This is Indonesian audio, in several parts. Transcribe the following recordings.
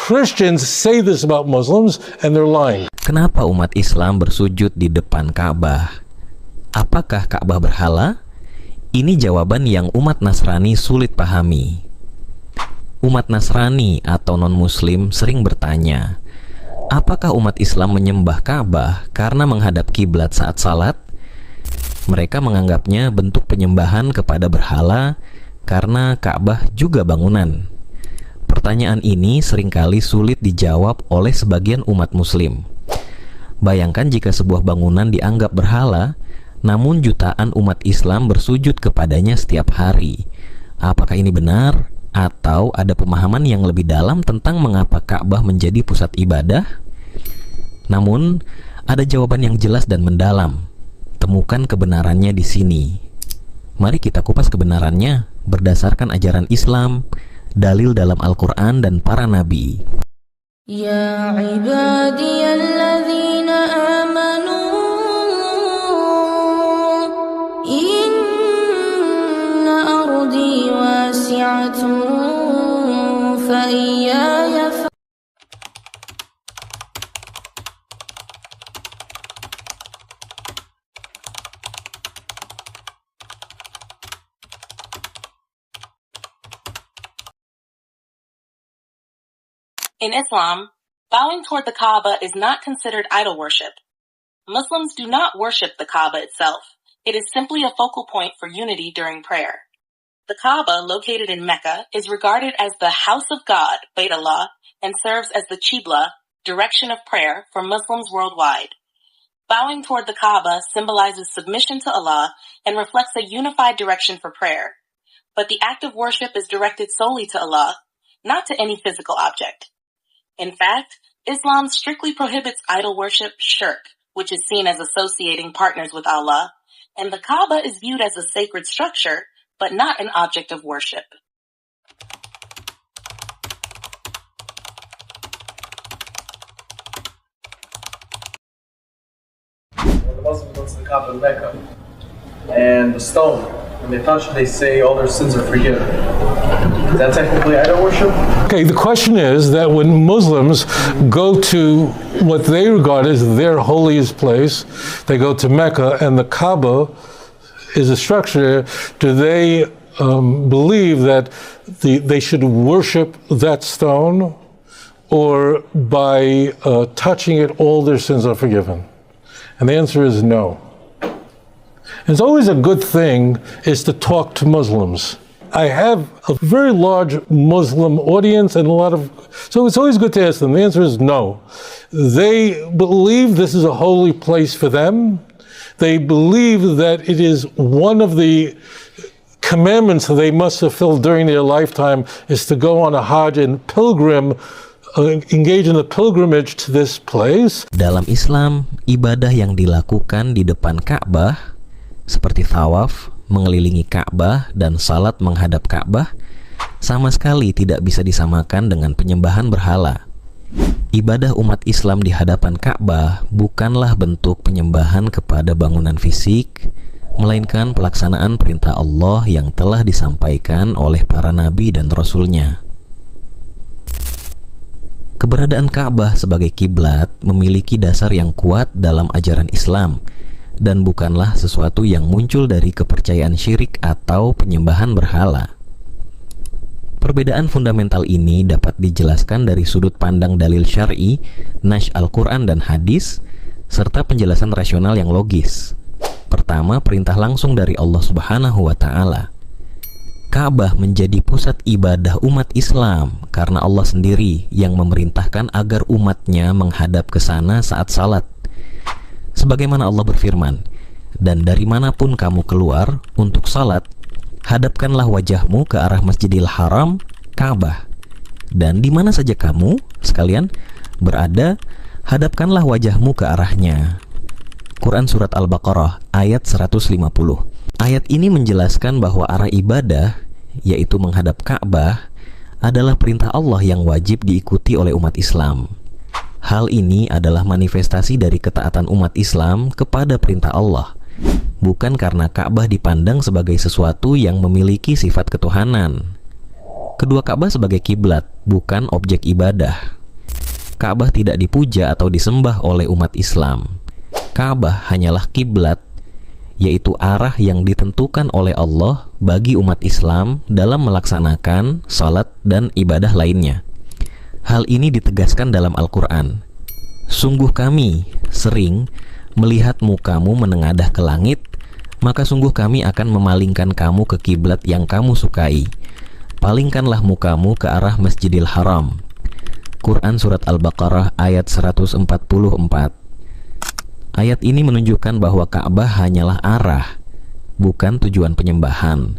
Christians say this about Muslims and they're lying. Kenapa umat Islam bersujud di depan Ka'bah? Apakah Ka'bah berhala? Ini jawaban yang umat Nasrani sulit pahami. Umat Nasrani atau non-Muslim sering bertanya, apakah umat Islam menyembah Ka'bah karena menghadap kiblat saat salat? Mereka menganggapnya bentuk penyembahan kepada berhala karena Ka'bah juga bangunan. Pertanyaan ini seringkali sulit dijawab oleh sebagian umat Muslim. Bayangkan jika sebuah bangunan dianggap berhala, namun jutaan umat Islam bersujud kepadanya setiap hari. Apakah ini benar? Atau ada pemahaman yang lebih dalam tentang mengapa Ka'bah menjadi pusat ibadah? Namun, ada jawaban yang jelas dan mendalam. Temukan kebenarannya di sini. Mari kita kupas kebenarannya berdasarkan ajaran Islam, dalil dalam Al-Quran dan para nabi. Ya ibadiyalladzina amanu inna ardi wasi'atun fa iyaya In Islam, bowing toward the Kaaba is not considered idol worship. Muslims do not worship the Kaaba itself. It is simply a focal point for unity during prayer. The Kaaba, located in Mecca, is regarded as the house of God, Bayt Allah, and serves as the Qibla, direction of prayer, for Muslims worldwide. Bowing toward the Kaaba symbolizes submission to Allah and reflects a unified direction for prayer. But the act of worship is directed solely to Allah, not to any physical object. In fact, Islam strictly prohibits idol worship, shirk, which is seen as associating partners with Allah, and the Kaaba is viewed as a sacred structure, but not an object of worship. When the Muslims go to the Kaaba in Mecca, and the stone, when they touch it, they say all their sins are forgiven. Is that technically idol worship? Okay, the question is that when Muslims go to what they regard as their holiest place, they go to Mecca and the Kaaba is a structure, do they believe that they should worship that stone, or by touching it all their sins are forgiven? And the answer is no. It's always a good thing is to talk to Muslims. I have a very large Muslim audience and so it's always good to ask them. The answer is no. They believe this is a holy place for them. They believe that it is one of the commandments that they must fulfill during their lifetime is to go on a Hajj and engage in a pilgrimage to this place. Dalam Islam, ibadah yang dilakukan di depan Ka'bah seperti tawaf, mengelilingi Ka'bah, dan salat menghadap Ka'bah sama sekali tidak bisa disamakan dengan penyembahan berhala. Ibadah umat Islam di hadapan Ka'bah bukanlah bentuk penyembahan kepada bangunan fisik, melainkan pelaksanaan perintah Allah yang telah disampaikan oleh para nabi dan rasulnya. Keberadaan Ka'bah sebagai kiblat memiliki dasar yang kuat dalam ajaran Islam, dan bukanlah sesuatu yang muncul dari kepercayaan syirik atau penyembahan berhala. Perbedaan fundamental ini dapat dijelaskan dari sudut pandang dalil syar'i, nas Al-Quran dan hadis, serta penjelasan rasional yang logis. Pertama, perintah langsung dari Allah Subhanahu wa Ta'ala. Ka'bah menjadi pusat ibadah umat Islam karena Allah sendiri yang memerintahkan agar umatnya menghadap ke sana saat salat. Sebagaimana Allah berfirman, dan dari manapun kamu keluar untuk salat, hadapkanlah wajahmu ke arah Masjidil Haram, Ka'bah. Dan di mana saja kamu sekalian berada, hadapkanlah wajahmu ke arahnya. Quran Surat Al-Baqarah ayat 150. Ayat ini menjelaskan bahwa arah ibadah, yaitu menghadap Ka'bah, adalah perintah Allah yang wajib diikuti oleh umat Islam. Hal ini adalah manifestasi dari ketaatan umat Islam kepada perintah Allah, bukan karena Ka'bah dipandang sebagai sesuatu yang memiliki sifat ketuhanan. Kedua Ka'bah sebagai kiblat, bukan objek ibadah. Ka'bah tidak dipuja atau disembah oleh umat Islam. Ka'bah hanyalah kiblat, yaitu arah yang ditentukan oleh Allah bagi umat Islam dalam melaksanakan salat dan ibadah lainnya. Hal ini ditegaskan dalam Al-Quran. Sungguh kami sering melihat mukamu menengadah ke langit, maka sungguh kami akan memalingkan kamu ke kiblat yang kamu sukai. Palingkanlah mukamu ke arah Masjidil Haram. Quran Surat Al-Baqarah ayat 144. Ayat ini menunjukkan bahwa Ka'bah hanyalah arah, bukan tujuan penyembahan.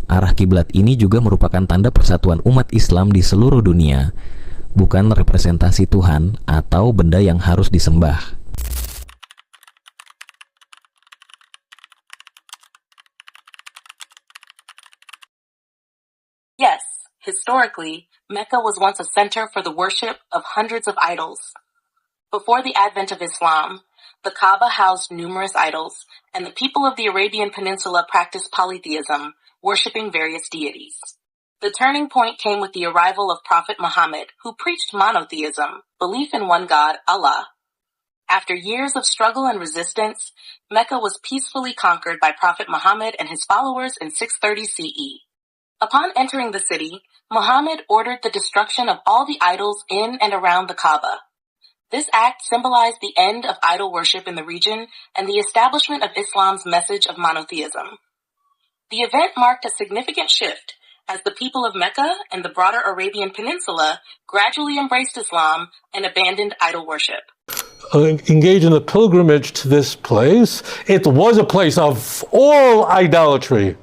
Arah kiblat ini juga merupakan tanda persatuan umat Islam di seluruh dunia, bukan representasi Tuhan atau benda yang harus disembah. Yes, historically, Mecca was once a center for the worship of hundreds of idols. Before the advent of Islam, the Kaaba housed numerous idols, and the people of the Arabian Peninsula practiced polytheism, worshipping various deities. The turning point came with the arrival of Prophet Muhammad, who preached monotheism, belief in one God, Allah. After years of struggle and resistance, Mecca was peacefully conquered by Prophet Muhammad and his followers in 630 CE. Upon entering the city, Muhammad ordered the destruction of all the idols in and around the Kaaba. This act symbolized the end of idol worship in the region and the establishment of Islam's message of monotheism. The event marked a significant shift as the people of Mecca and the broader Arabian Peninsula gradually embraced Islam and abandoned idol worship. Engage in a pilgrimage to this place. It was a place of all idolatry.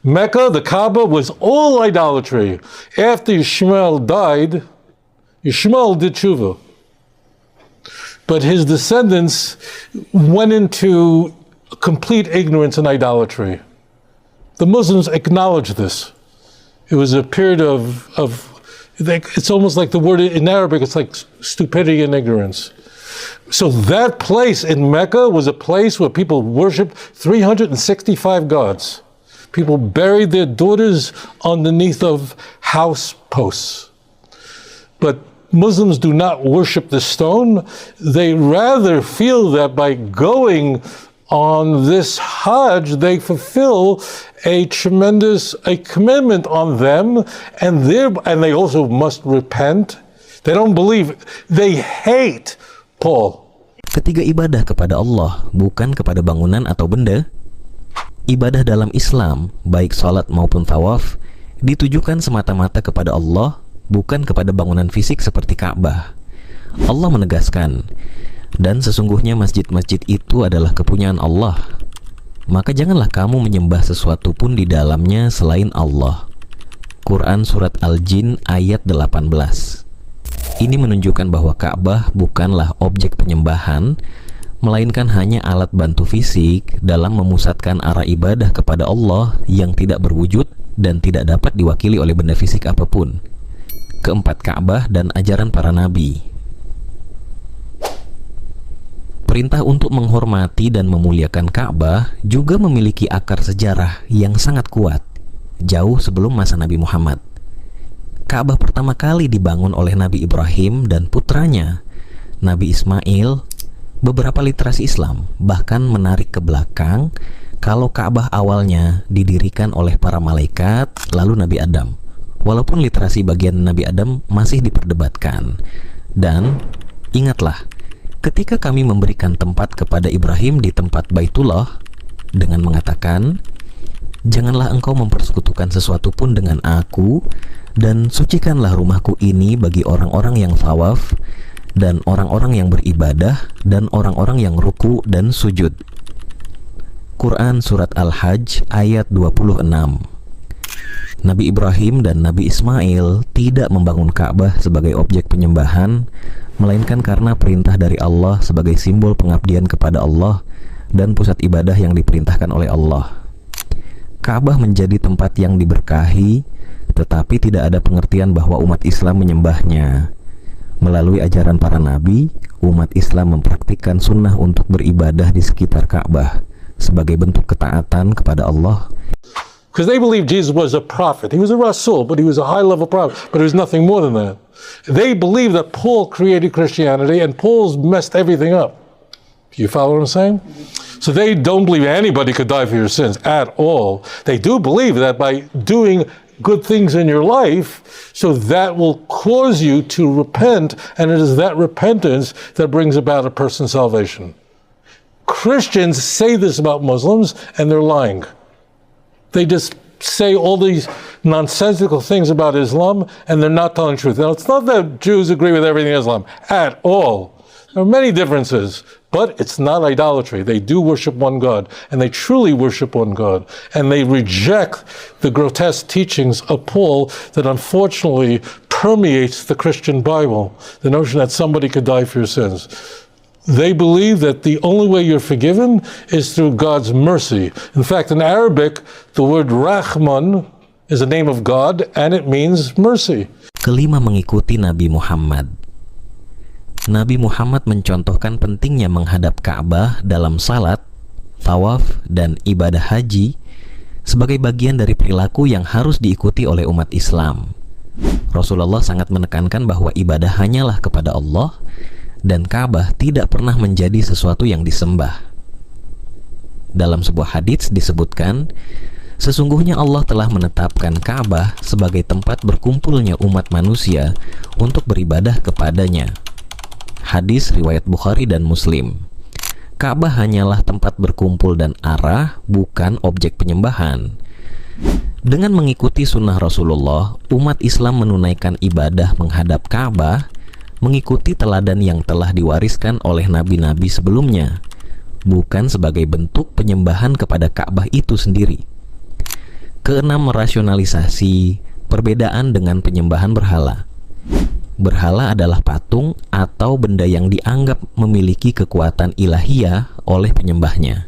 Mecca, the Kaaba, was all idolatry. After Ishmael died, Ishmael did tshuva. But his descendants went into complete ignorance and idolatry. The Muslims acknowledge this. It was a period of it's almost like the word in Arabic, it's like stupidity and ignorance. So that place in Mecca was a place where people worshipped 365 gods. People buried their daughters underneath of house posts. But Muslims do not worship the stone. They rather feel that by going on this Hajj, they fulfill a commitment on them, and they also must repent. They don't believe. They hate Paul. Ketiga, ibadah kepada Allah, bukan kepada bangunan atau benda. Ibadah dalam Islam, baik salat maupun tawaf, ditujukan semata-mata kepada Allah, bukan kepada bangunan fisik seperti Ka'bah. Allah menegaskan, dan sesungguhnya masjid-masjid itu adalah kepunyaan Allah. Maka janganlah kamu menyembah sesuatu pun di dalamnya selain Allah. Quran Surat Al-Jin ayat 18. Ini menunjukkan bahwa Ka'bah bukanlah objek penyembahan, melainkan hanya alat bantu fisik dalam memusatkan arah ibadah kepada Allah yang tidak berwujud dan tidak dapat diwakili oleh benda fisik apapun. Keempat, Ka'bah dan ajaran para nabi. Perintah untuk menghormati dan memuliakan Ka'bah juga memiliki akar sejarah yang sangat kuat, jauh sebelum masa Nabi Muhammad. Ka'bah pertama kali dibangun oleh Nabi Ibrahim dan putranya, Nabi Ismail. Beberapa literasi Islam bahkan menarik ke belakang kalau Ka'bah awalnya didirikan oleh para malaikat lalu Nabi Adam. Walaupun literasi bagian Nabi Adam masih diperdebatkan. Dan ingatlah, ketika kami memberikan tempat kepada Ibrahim di tempat Baitullah dengan mengatakan, janganlah engkau mempersekutukan sesuatu pun dengan aku, dan sucikanlah rumahku ini bagi orang-orang yang tawaf, dan orang-orang yang beribadah, dan orang-orang yang ruku dan sujud. Quran Surat Al-Hajj ayat 26. Nabi Ibrahim dan Nabi Ismail tidak membangun Ka'bah sebagai objek penyembahan, melainkan karena perintah dari Allah sebagai simbol pengabdian kepada Allah dan pusat ibadah yang diperintahkan oleh Allah. Ka'bah menjadi tempat yang diberkahi, tetapi tidak ada pengertian bahwa umat Islam menyembahnya. Melalui ajaran para nabi, umat Islam mempraktikkan sunnah untuk beribadah di sekitar Ka'bah sebagai bentuk ketaatan kepada Allah. Because they believe Jesus was a prophet. He was a Rasul, but he was a high-level prophet, but he was nothing more than that. They believe that Paul created Christianity and Paul's messed everything up. You follow what I'm saying? So they don't believe anybody could die for your sins at all. They do believe that by doing good things in your life, so that will cause you to repent, and it is that repentance that brings about a person's salvation. Christians say this about Muslims, and they're lying. They just say all these nonsensical things about Islam, and they're not telling the truth. Now, it's not that Jews agree with everything in Islam at all. There are many differences, but it's not idolatry. They do worship one God, and they truly worship one God, and they reject the grotesque teachings of Paul that unfortunately permeates the Christian Bible, the notion that somebody could die for your sins. They believe that the only way you're forgiven is through God's mercy. In fact, in Arabic, the word Rahman is a name of God, and it means mercy. Kelima, mengikuti Nabi Muhammad. Nabi Muhammad mencontohkan pentingnya menghadap Ka'bah dalam salat, tawaf, dan ibadah haji sebagai bagian dari perilaku yang harus diikuti oleh umat Islam. Rasulullah sangat menekankan bahwa ibadah hanyalah kepada Allah, dan Ka'bah tidak pernah menjadi sesuatu yang disembah. Dalam sebuah hadits disebutkan, sesungguhnya Allah telah menetapkan Ka'bah sebagai tempat berkumpulnya umat manusia untuk beribadah kepadanya. Hadis riwayat Bukhari dan Muslim. Ka'bah hanyalah tempat berkumpul dan arah, bukan objek penyembahan. Dengan mengikuti sunnah Rasulullah, umat Islam menunaikan ibadah menghadap Ka'bah, mengikuti teladan yang telah diwariskan oleh nabi-nabi sebelumnya, bukan sebagai bentuk penyembahan kepada Ka'bah itu sendiri. Keenam, merasionalisasi perbedaan dengan penyembahan berhala. Berhala adalah patung atau benda yang dianggap memiliki kekuatan ilahiyah oleh penyembahnya.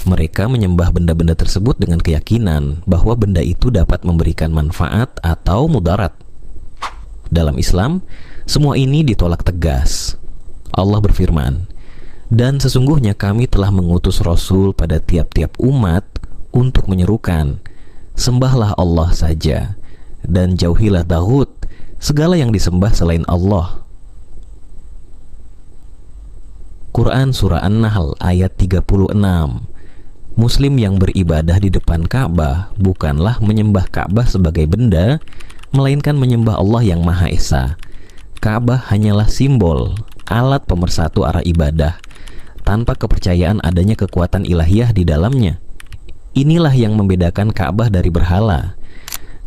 Mereka menyembah benda-benda tersebut dengan keyakinan bahwa benda itu dapat memberikan manfaat atau mudarat. Dalam Islam, semua ini ditolak tegas. Allah berfirman, "Dan sesungguhnya kami telah mengutus Rasul pada tiap-tiap umat untuk menyerukan, sembahlah Allah saja, dan jauhilah taghut, segala yang disembah selain Allah." Quran Surah An-Nahl ayat 36. Muslim yang beribadah di depan Ka'bah bukanlah menyembah Ka'bah sebagai benda, melainkan menyembah Allah yang Maha Esa. Ka'bah hanyalah simbol, alat pemersatu arah ibadah, tanpa kepercayaan adanya kekuatan ilahiyah di dalamnya. Inilah yang membedakan Ka'bah dari berhala.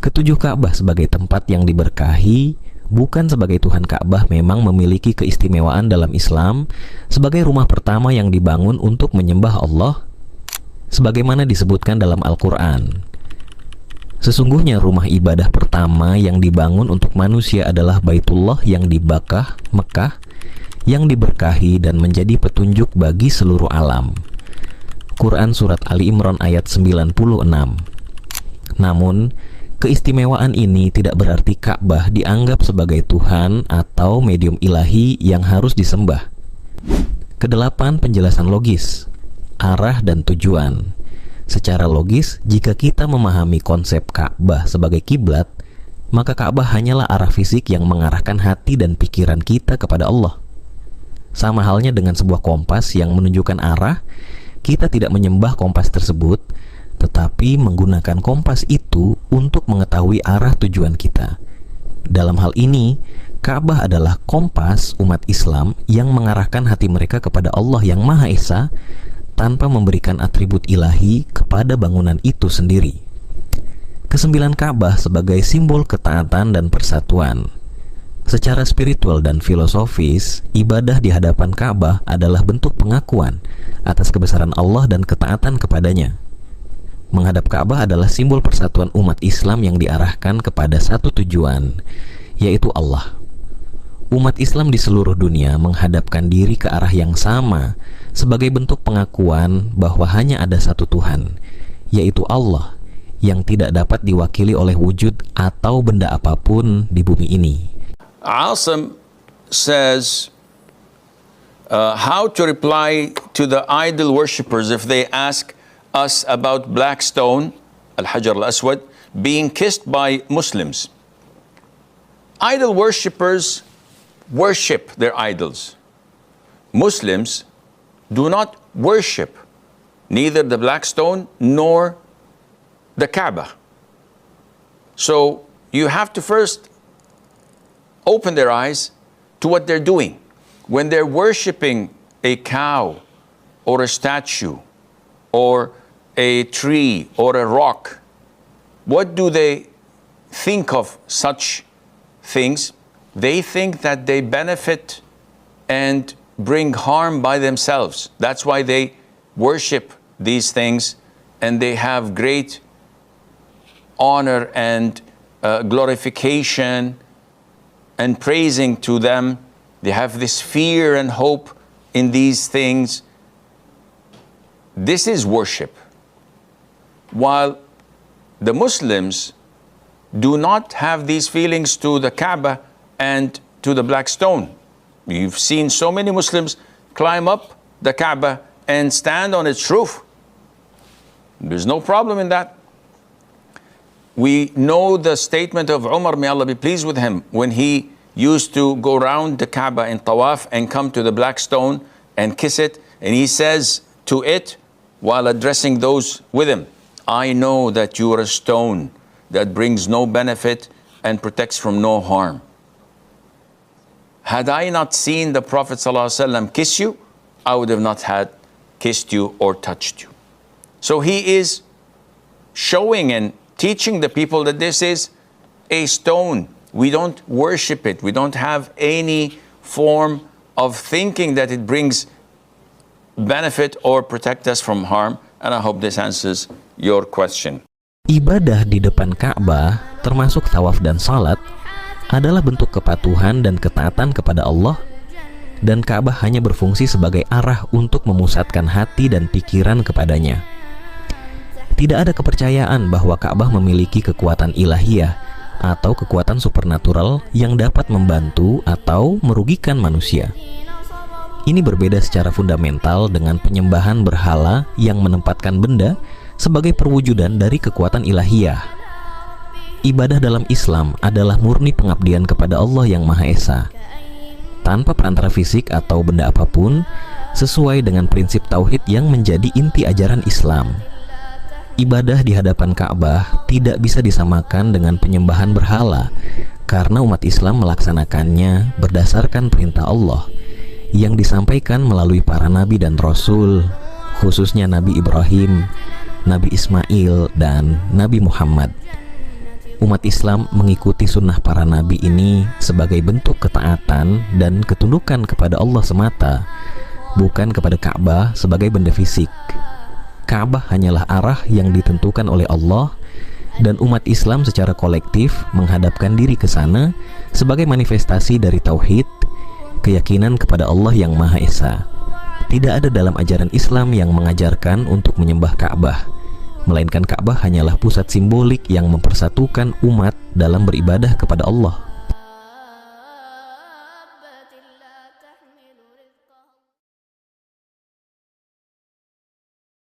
Ketujuh, Ka'bah sebagai tempat yang diberkahi, bukan sebagai Tuhan. Ka'bah memang memiliki keistimewaan dalam Islam sebagai rumah pertama yang dibangun untuk menyembah Allah, sebagaimana disebutkan dalam Al-Quran. Sesungguhnya rumah ibadah pertama yang dibangun untuk manusia adalah Baitullah yang di Mekah, yang diberkahi dan menjadi petunjuk bagi seluruh alam. Quran Surat Ali Imran ayat 96. Namun, keistimewaan ini tidak berarti Ka'bah dianggap sebagai Tuhan atau medium ilahi yang harus disembah. Kedelapan, penjelasan logis, arah dan tujuan. Secara logis, jika kita memahami konsep Ka'bah sebagai kiblat, maka Ka'bah hanyalah arah fisik yang mengarahkan hati dan pikiran kita kepada Allah. Sama halnya dengan sebuah kompas yang menunjukkan arah, kita tidak menyembah kompas tersebut, tetapi menggunakan kompas itu untuk mengetahui arah tujuan kita. Dalam hal ini, Ka'bah adalah kompas umat Islam yang mengarahkan hati mereka kepada Allah yang Maha Esa, tanpa memberikan atribut ilahi kepada bangunan itu sendiri. Kesembilan, Ka'bah sebagai simbol ketaatan dan persatuan. Secara spiritual dan filosofis, ibadah di hadapan Ka'bah adalah bentuk pengakuan atas kebesaran Allah dan ketaatan kepadanya. Menghadap Ka'bah adalah simbol persatuan umat Islam yang diarahkan kepada satu tujuan, yaitu Allah. Umat Islam di seluruh dunia menghadapkan diri ke arah yang sama sebagai bentuk pengakuan bahwa hanya ada satu Tuhan, yaitu Allah, yang tidak dapat diwakili oleh wujud atau benda apapun di bumi ini. Asim says how to reply to the idol worshippers if they ask us about black stone Al-Hajar al-Aswad, being kissed by Muslims. Idol worshippers worship their idols. Muslims do not worship neither the black stone nor the Kaaba. So you have to first open their eyes to what they're doing. When they're worshiping a cow or a statue or a tree or a rock, what do they think of such things? They think that they benefit and bring harm by themselves. That's why they worship these things, and they have great honor and glorification and praising to them. They have this fear and hope in these things. This is worship. While the Muslims do not have these feelings to the Kaaba and to the black stone. You've seen so many Muslims climb up the Kaaba and stand on its roof. There's no problem in that. We know the statement of Umar, may Allah be pleased with him, when he used to go around the Kaaba in Tawaf and come to the black stone and kiss it. And he says to it, while addressing those with him, I know that you are a stone that brings no benefit and protects from no harm. Had I not seen the Prophet ﷺ kiss you, I would have not had kissed you or touched you. So he is showing and teaching the people that this is a stone. We don't worship it. We don't have any form of thinking that it brings benefit or protect us from harm. And I hope this answers your question. Ibadah di depan Ka'bah, termasuk tawaf dan salat, adalah bentuk kepatuhan dan ketaatan kepada Allah, dan Ka'bah hanya berfungsi sebagai arah untuk memusatkan hati dan pikiran kepadanya. Tidak ada kepercayaan bahwa Ka'bah memiliki kekuatan ilahiyah atau kekuatan supernatural yang dapat membantu atau merugikan manusia. Ini berbeda secara fundamental dengan penyembahan berhala yang menempatkan benda sebagai perwujudan dari kekuatan ilahiyah. Ibadah dalam Islam adalah murni pengabdian kepada Allah yang Maha Esa, tanpa perantara fisik atau benda apapun, sesuai dengan prinsip tauhid yang menjadi inti ajaran Islam. Ibadah di hadapan Ka'bah tidak bisa disamakan dengan penyembahan berhala, karena umat Islam melaksanakannya berdasarkan perintah Allah yang disampaikan melalui para nabi dan rasul, khususnya Nabi Ibrahim, Nabi Ismail, dan Nabi Muhammad. Umat Islam mengikuti sunnah para nabi ini sebagai bentuk ketaatan dan ketundukan kepada Allah semata, bukan kepada Ka'bah sebagai benda fisik. Ka'bah hanyalah arah yang ditentukan oleh Allah, dan umat Islam secara kolektif menghadapkan diri ke sana sebagai manifestasi dari tauhid, keyakinan kepada Allah yang Maha Esa. Tidak ada dalam ajaran Islam yang mengajarkan untuk menyembah Ka'bah, melainkan Ka'bah hanyalah pusat simbolik yang mempersatukan umat dalam beribadah kepada Allah.